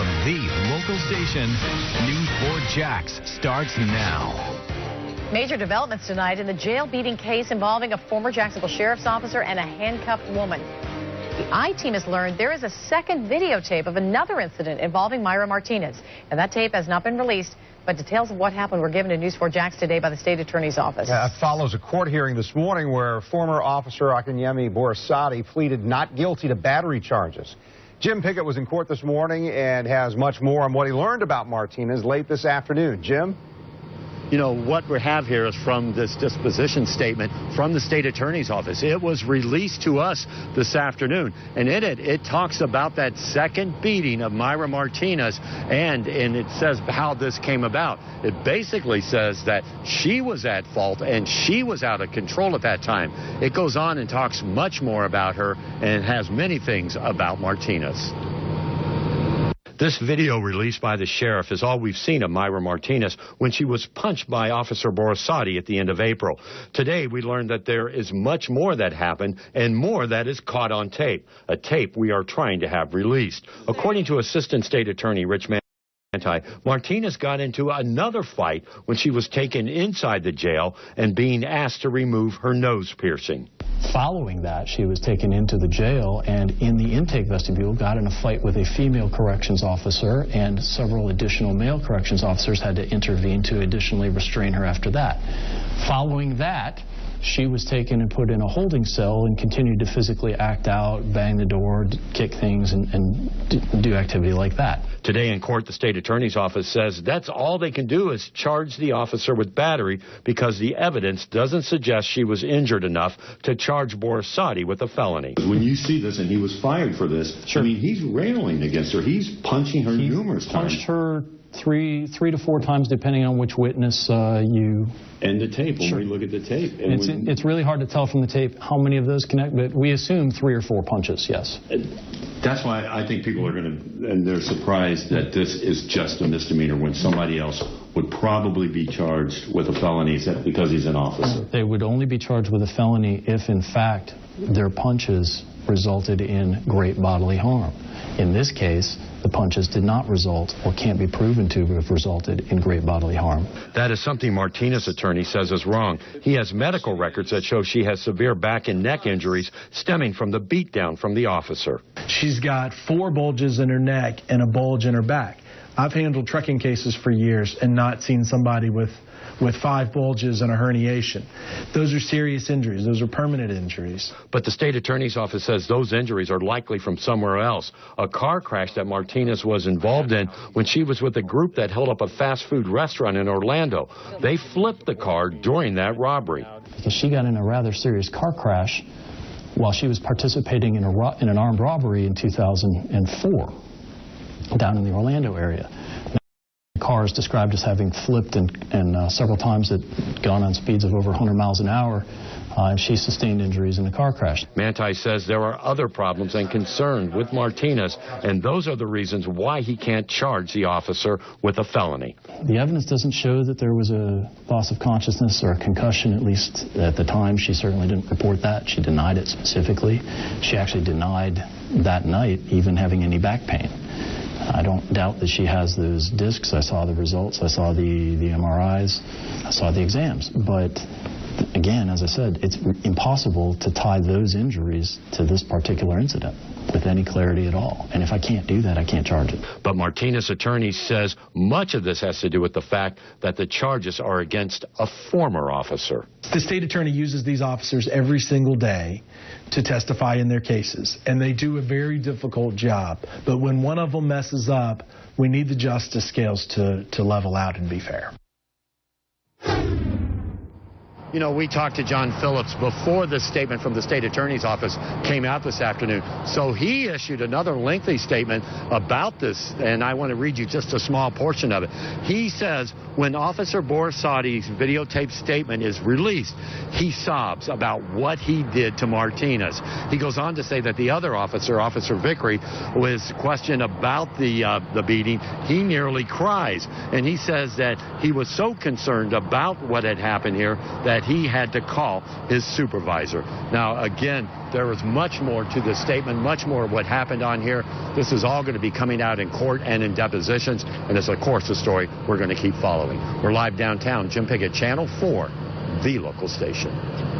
from the local station. News4Jax starts now. Major developments tonight in the jail beating case involving a former Jacksonville sheriff's officer and a handcuffed woman. The I-team has learned there is a second videotape of another incident involving Mayra Martinez, and that tape has not been released, but details of what happened were given to News4Jax today by the State Attorney's Office. It follows a court hearing this morning where former Officer Akinyemi Borisade pleaded not guilty to battery charges. Jim Pickett was in court this morning and has much more on what he learned about Martinez late this afternoon. Jim? You know, what we have here is from this disposition statement from the State Attorney's Office. It was released to us this afternoon, and in it talks about that second beating of Mayra Martinez, and it says how this came about. It basically says that she was at fault and she was out of control at that time. It goes on and talks much more about her and has many things about Martinez. This video released by the sheriff is all we've seen of Mayra Martinez when she was punched by Officer Borisade at the end of April. Today, we learned that there is much more that happened and more that is caught on tape, a tape we are trying to have released. According to Assistant State Attorney Rich Mantei, Martinez got into another fight when she was taken inside the jail and being asked to remove her nose piercing. Following that, she was taken into the jail and in the intake vestibule got in a fight with a female corrections officer, and several additional male corrections officers had to intervene to additionally restrain her after that. Following that, she was taken and put in a holding cell and continued to physically act out, bang the door, kick things, and do activity like that. Today in court, the State Attorney's Office says that's all they can do is charge the officer with battery because the evidence doesn't suggest she was injured enough to charge Borisade with a felony. When you see this, and he was fired for this, sure. I mean, he's railing against her. He's punching her numerous times. Punched her three to four times, depending on which witness you... And the tape, when sure. we look at the tape. And it's really hard to tell from the tape how many of those connect, but we assume 3 or 4 punches, yes. That's why I think people are going to, and they're surprised that this is just a misdemeanor when somebody else would probably be charged with a felony because he's an officer. They would only be charged with a felony if, in fact, their punches resulted in great bodily harm. In this case, the punches did not result or can't be proven to have resulted in great bodily harm. That is something Martinez's attorney says is wrong. He has medical records that show she has severe back and neck injuries stemming from the beatdown from the officer. She's got 4 bulges in her neck and a bulge in her back. I've handled trucking cases for years and not seen somebody with 5 bulges and a herniation. Those are serious injuries. Those are permanent injuries. But the State Attorney's Office says those injuries are likely from somewhere else. A car crash that Martinez was involved in when she was with a group that held up a fast food restaurant in Orlando. They flipped the car during that robbery. Because she got in a rather serious car crash while she was participating in an armed robbery in 2004 down in the Orlando area. The car is described as having flipped and several times it gone on speeds of over 100 miles an hour, and she sustained injuries in the car crash. Mantei says there are other problems and concerns with Martinez, and those are the reasons why he can't charge the officer with a felony. The evidence doesn't show that there was a loss of consciousness or a concussion, at least at the time. She certainly didn't report that. She denied it specifically. She actually denied that night even having any back pain. I don't doubt that she has those discs. I saw the results. I saw the MRIs. I saw the exams. But again, as I said, it's impossible to tie those injuries to this particular incident with any clarity at all. And if I can't do that, I can't charge it. But Martinez's attorney says much of this has to do with the fact that the charges are against a former officer. The state attorney uses these officers every single day to testify in their cases, and they do a very difficult job. But when one of them messes up, we need the justice scales to level out and be fair. You know, we talked to John Phillips before this statement from the State Attorney's Office came out this afternoon. So he issued another lengthy statement about this, and I want to read you just a small portion of it. He says when Officer Borisade's videotaped statement is released, he sobs about what he did to Martinez. He goes on to say that the other officer, Officer Vickery, was questioned about the beating. He nearly cries, and he says that he was so concerned about what had happened here that he had to call his supervisor. Now, again, there was much more to this statement, much more of what happened on here. This is all going to be coming out in court and in depositions, and it's, of course, a story we're going to keep following. We're live downtown. Jim Pickett, Channel 4, the local station.